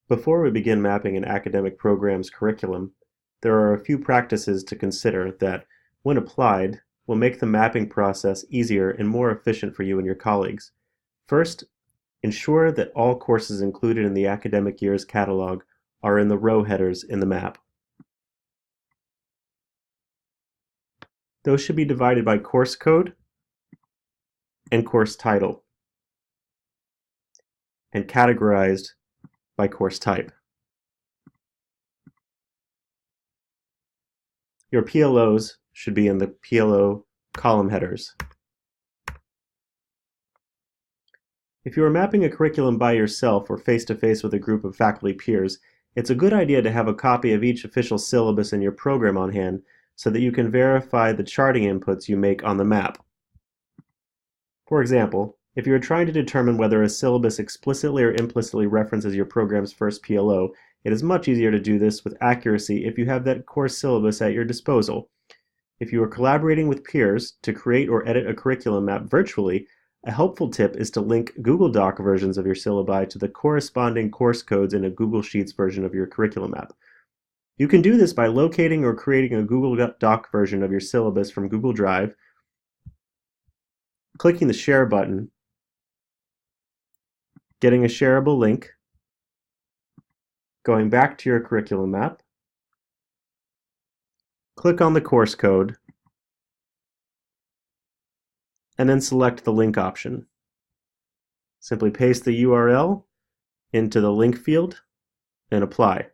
Before we begin mapping an academic program's curriculum, there are a few practices to consider that, when applied, will make the mapping process easier and more efficient for you and your colleagues. First, ensure that all courses included in the academic year's catalog are in the row headers in the map. Those should be divided by course code and course title, and categorized by course type. Your PLOs should be in the PLO column headers. If you are mapping a curriculum by yourself or face-to-face with a group of faculty peers, it's a good idea to have a copy of each official syllabus in your program on hand so that you can verify the charting inputs you make on the map. For example, if you are trying to determine whether a syllabus explicitly or implicitly references your program's first PLO, it is much easier to do this with accuracy if you have that course syllabus at your disposal. If you are collaborating with peers to create or edit a curriculum map virtually, a helpful tip is to link Google Doc versions of your syllabi to the corresponding course codes in a Google Sheets version of your curriculum map. You can do this by locating or creating a Google Doc version of your syllabus from Google Drive, clicking the Share button, getting a shareable link, going back to your curriculum map, click on the course code, and then select the link option. Simply paste the URL into the link field and apply.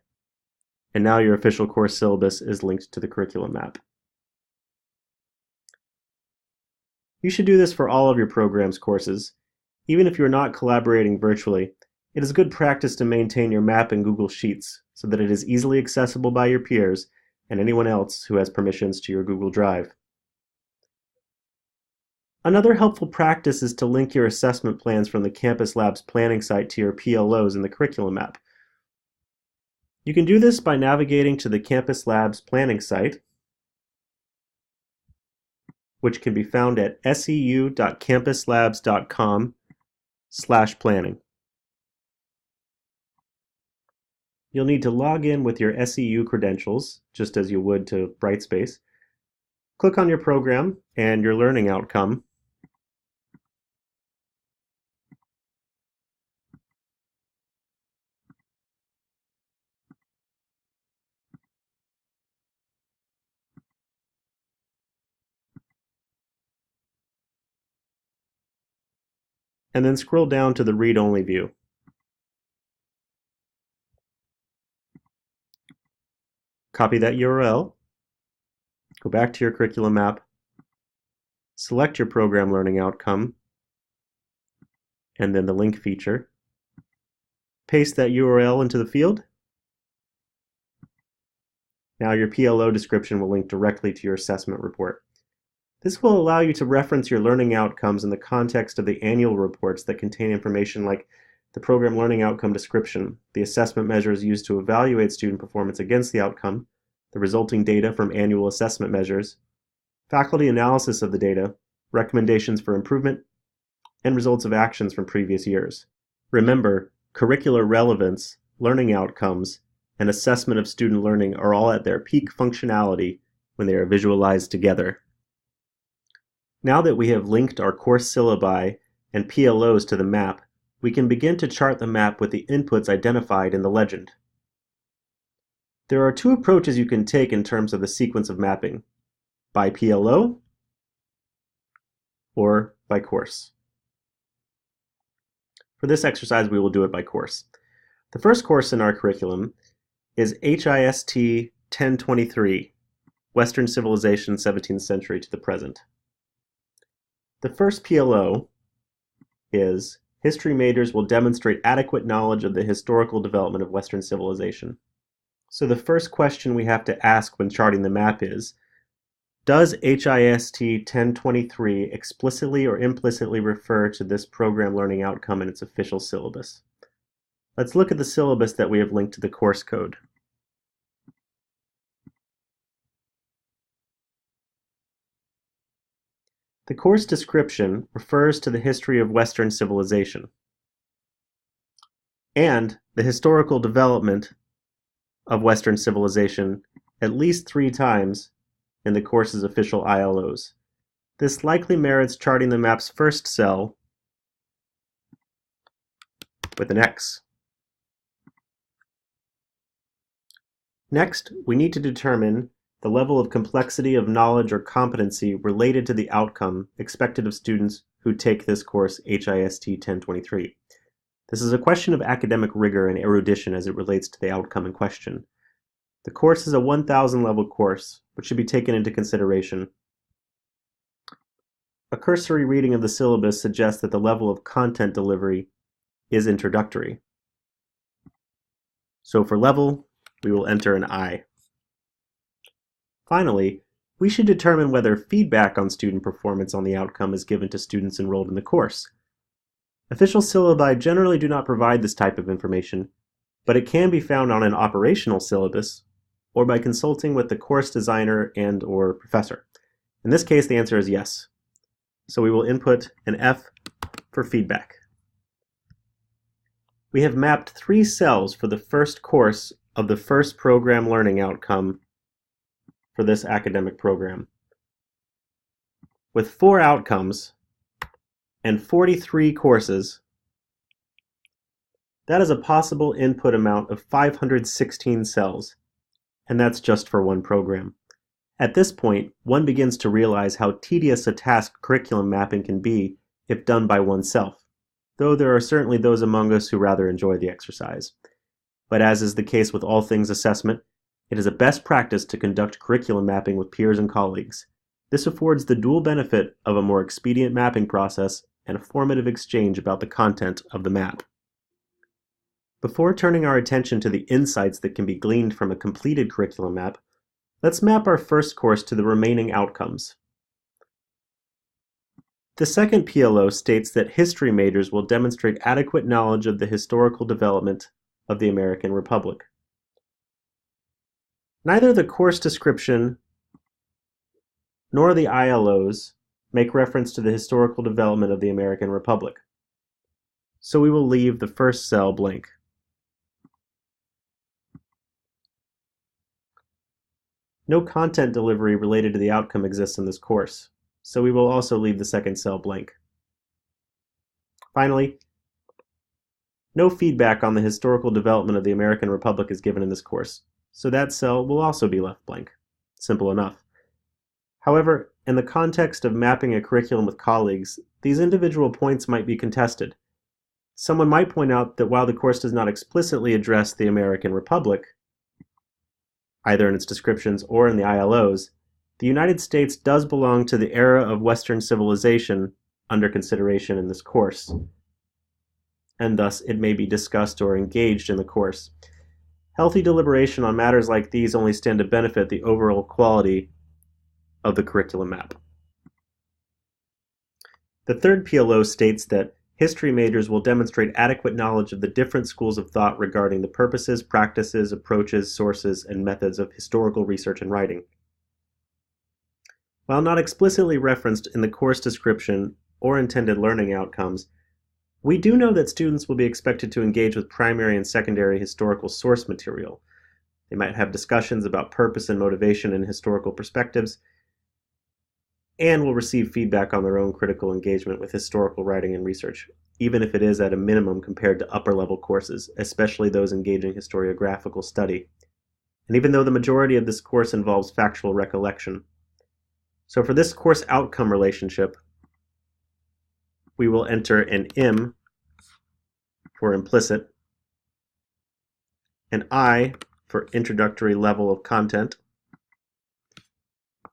And now your official course syllabus is linked to the curriculum map. You should do this for all of your program's courses. Even if you're not collaborating virtually, it is good practice to maintain your map in Google Sheets so that it is easily accessible by your peers and anyone else who has permissions to your Google Drive. Another helpful practice is to link your assessment plans from the Campus Labs planning site to your PLOs in the curriculum map. You can do this by navigating to the Campus Labs planning site, which can be found at seu.campuslabs.com/planning. You'll need to log in with your SEU credentials, just as you would to Brightspace. Click on your program and your learning outcome, and then scroll down to the read-only view. Copy that URL, go back to your curriculum map, select your program learning outcome, and then the link feature. Paste that URL into the field. Now your PLO description will link directly to your assessment report. This will allow you to reference your learning outcomes in the context of the annual reports that contain information like the program learning outcome description, the assessment measures used to evaluate student performance against the outcome, the resulting data from annual assessment measures, faculty analysis of the data, recommendations for improvement, and results of actions from previous years. Remember, curricular relevance, learning outcomes, and assessment of student learning are all at their peak functionality when they are visualized together. Now that we have linked our course syllabi and PLOs to the map, we can begin to chart the map with the inputs identified in the legend. There are two approaches you can take in terms of the sequence of mapping: by PLO or by course. For this exercise, we will do it by course. The first course in our curriculum is HIST 1023, Western Civilization, 17th Century to the Present. The first PLO is History majors will demonstrate adequate knowledge of the historical development of Western civilization. So the first question we have to ask when charting the map is, does HIST 1023 explicitly or implicitly refer to this program learning outcome in its official syllabus? Let's look at the syllabus that we have linked to the course code. The course description refers to the history of Western civilization. and the historical development of Western civilization at least 3 times in the course's official ILOs. This likely merits charting the map's first cell with an X. Next, we need to determine the level of complexity of knowledge or competency related to the outcome expected of students who take this course HIST 1023. This is a question of academic rigor and erudition as it relates to the outcome in question. The course is a 1,000 level course, which should be taken into consideration. A cursory reading of the syllabus suggests that the level of content delivery is introductory. So for level, we will enter an I. Finally, we should determine whether feedback on student performance on the outcome is given to students enrolled in the course. Official syllabi generally do not provide this type of information, but it can be found on an operational syllabus or by consulting with the course designer and/or professor. In this case, the answer is yes. So we will input an F for feedback. We have mapped 3 cells for the first course of the first program learning outcome for this academic program. With 4 outcomes and 43 courses, that is a possible input amount of 516 cells, and that's just for one program. At this point, one begins to realize how tedious a task curriculum mapping can be if done by oneself, though there are certainly those among us who rather enjoy the exercise. But as is the case with all things assessment, it is a best practice to conduct curriculum mapping with peers and colleagues. This affords the dual benefit of a more expedient mapping process and a formative exchange about the content of the map. Before turning our attention to the insights that can be gleaned from a completed curriculum map, let's map our first course to the remaining outcomes. The second PLO states that history majors will demonstrate adequate knowledge of the historical development of the American Republic. Neither the course description nor the ILOs make reference to the historical development of the American Republic, so we will leave the first cell blank. No content delivery related to the outcome exists in this course, so we will also leave the second cell blank. Finally, no feedback on the historical development of the American Republic is given in this course, so that cell will also be left blank. Simple enough. However, in the context of mapping a curriculum with colleagues, these individual points might be contested. Someone might point out that while the course does not explicitly address the American Republic, either in its descriptions or in the ILOs, the United States does belong to the era of Western civilization under consideration in this course, and thus it may be discussed or engaged in the course. Healthy deliberation on matters like these only stand to benefit the overall quality of the curriculum map. The third PLO states that history majors will demonstrate adequate knowledge of the different schools of thought regarding the purposes, practices, approaches, sources, and methods of historical research and writing. While not explicitly referenced in the course description or intended learning outcomes, we do know that students will be expected to engage with primary and secondary historical source material. They might have discussions about purpose and motivation in historical perspectives, and will receive feedback on their own critical engagement with historical writing and research, even if it is at a minimum compared to upper-level courses, especially those engaging historiographical study, and even though the majority of this course involves factual recollection. So for this course outcome relationship, we will enter an IM for implicit, an I for introductory level of content,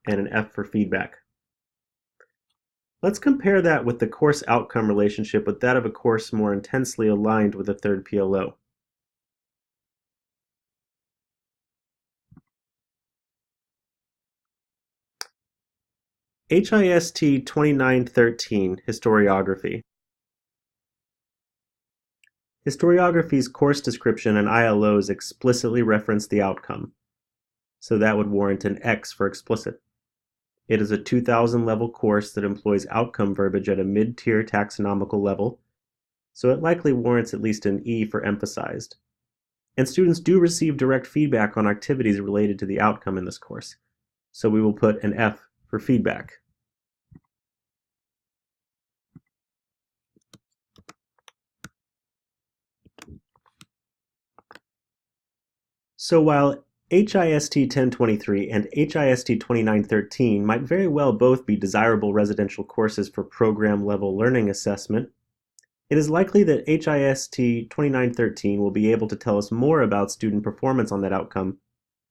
and an F for feedback. Let's compare that with the course outcome relationship with that of a course more intensely aligned with the third PLO. HIST 2913, Historiography. Historiography's course description and ILOs explicitly reference the outcome, so that would warrant an X for explicit. It is a 2,000 level course that employs outcome verbiage at a mid-tier taxonomical level so it likely warrants at least an E for emphasized. And students do receive direct feedback on activities related to the outcome in this course, so we will put an F for feedback. So while HIST 1023 and HIST 2913 might very well both be desirable residential courses for program-level learning assessment, it is likely that HIST 2913 will be able to tell us more about student performance on that outcome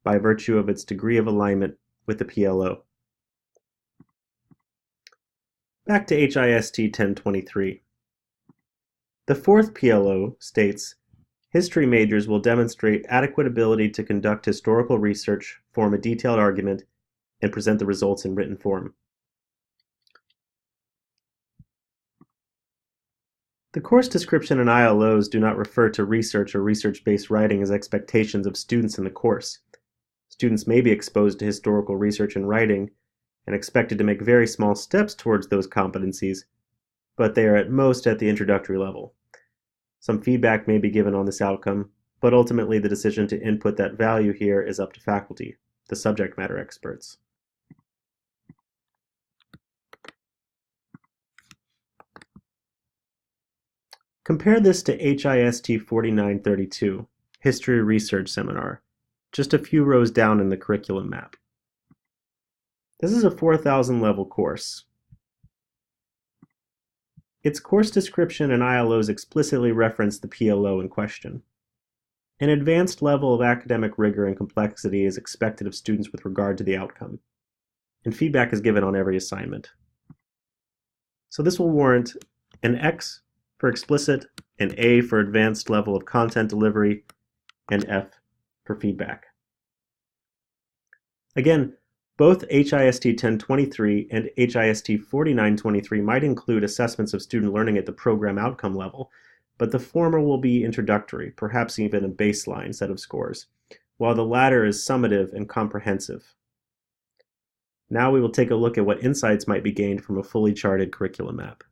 by virtue of its degree of alignment with the PLO. Back to HIST 1023. The fourth PLO states, history majors will demonstrate adequate ability to conduct historical research, form a detailed argument, and present the results in written form. The course description and ILOs do not refer to research or research-based writing as expectations of students in the course. Students may be exposed to historical research and writing and expected to make very small steps towards those competencies, but they are at most at the introductory level. Some feedback may be given on this outcome, but ultimately the decision to input that value here is up to faculty, the subject matter experts. Compare this to HIST 4932, History Research Seminar, just a few rows down in the curriculum map. This is a 4,000 level course. Its course description and ILOs explicitly reference the PLO in question. An advanced level of academic rigor and complexity is expected of students with regard to the outcome, and feedback is given on every assignment. So this will warrant an X for explicit, an A for advanced level of content delivery, and F for feedback. Again, both HIST 1023 and HIST 4923 might include assessments of student learning at the program outcome level, but the former will be introductory, perhaps even a baseline set of scores, while the latter is summative and comprehensive. Now we will take a look at what insights might be gained from a fully charted curriculum map.